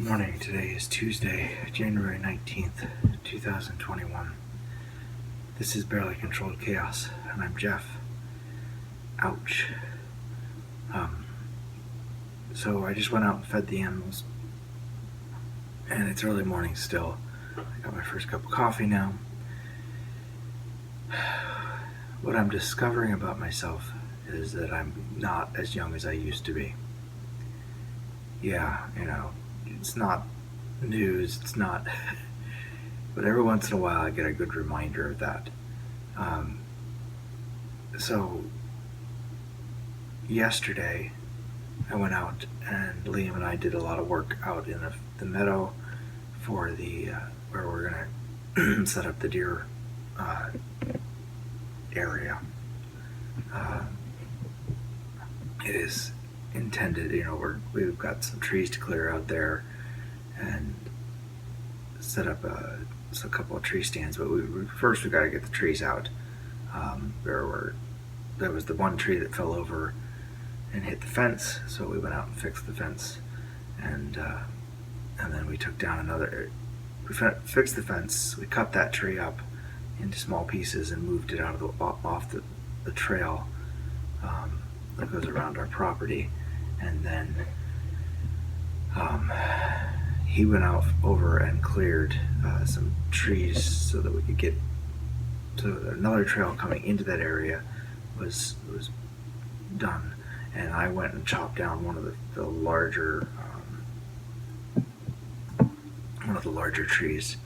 Good morning. Today is Tuesday, January 19th, 2021. This is Barely Controlled Chaos, and I'm Jeff. Ouch. So I just went out and fed the animals, and it's early morning still. I got my first cup of coffee now. What I'm discovering about myself is that I'm not as young as I used to be. Yeah, it's not news, it's not, but every once in a while I get a good reminder of that. So yesterday I went out and Liam and I did a lot of work out in the meadow for the where we're gonna set up the deer area. It is intended, we've got some trees to clear out there and set up a couple of tree stands, but first we got to get the trees out. There was the one tree that fell over and hit the fence, so we went out and fixed the fence, and then we took down another. We fixed the fence. We cut that tree up into small pieces and moved it out of off the trail that goes around our property, and then he went out over and cleared some trees so that we could get to another trail coming into that area was done, and I went and chopped down one of the larger trees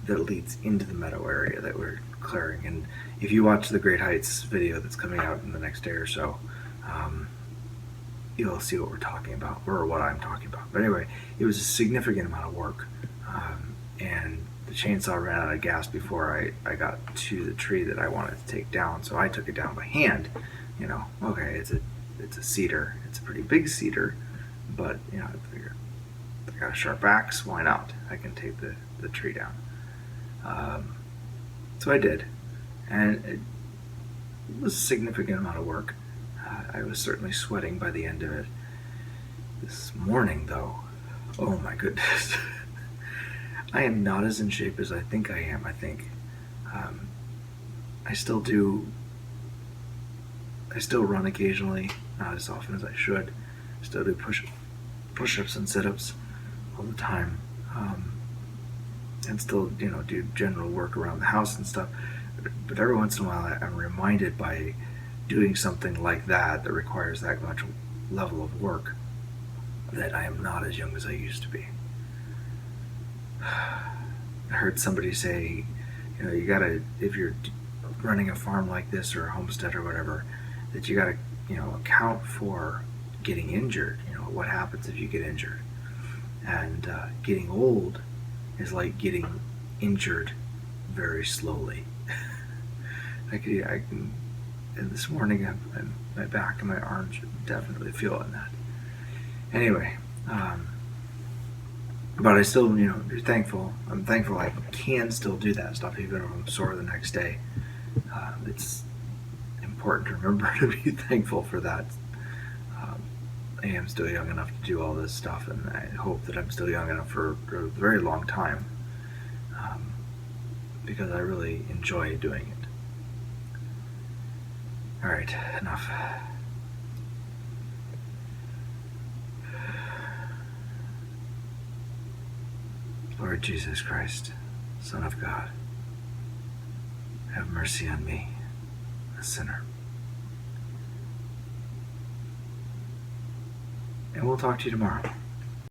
that leads into the meadow area that we're clearing. And if you watch the Great Heights video that's coming out in the next day or so, you'll see what we're talking about, or what I'm talking about. But anyway, it was a significant amount of work, and the chainsaw ran out of gas before I got to the tree that I wanted to take down, so I took it down by hand. Okay, it's a cedar, it's a pretty big cedar, but I figured I got a sharp axe, why not? I can take the tree down. So I did, and it was a significant amount of work. I was certainly sweating by the end of it. This morning, though, oh my goodness, I am not as in shape as I think I am. I still run occasionally, not as often as I should. I still do push-ups and sit-ups all the time, and still, do general work around the house and stuff. But every once in a while, I'm reminded by doing something like that requires that much level of work that I am not as young as I used to be. I heard somebody say, you gotta, if you're running a farm like this or a homestead or whatever, that you gotta, account for getting injured. What happens if you get injured? And getting old is like getting injured very slowly. I can. And this morning, my back and my arms are definitely feeling that. Anyway, but I still, you're thankful. I'm thankful I can still do that stuff even if I'm sore the next day. It's important to remember to be thankful for that. I am still young enough to do all this stuff, and I hope that I'm still young enough for a very long time, because I really enjoy doing it. All right, enough. Lord Jesus Christ, Son of God, have mercy on me, a sinner. And we'll talk to you tomorrow.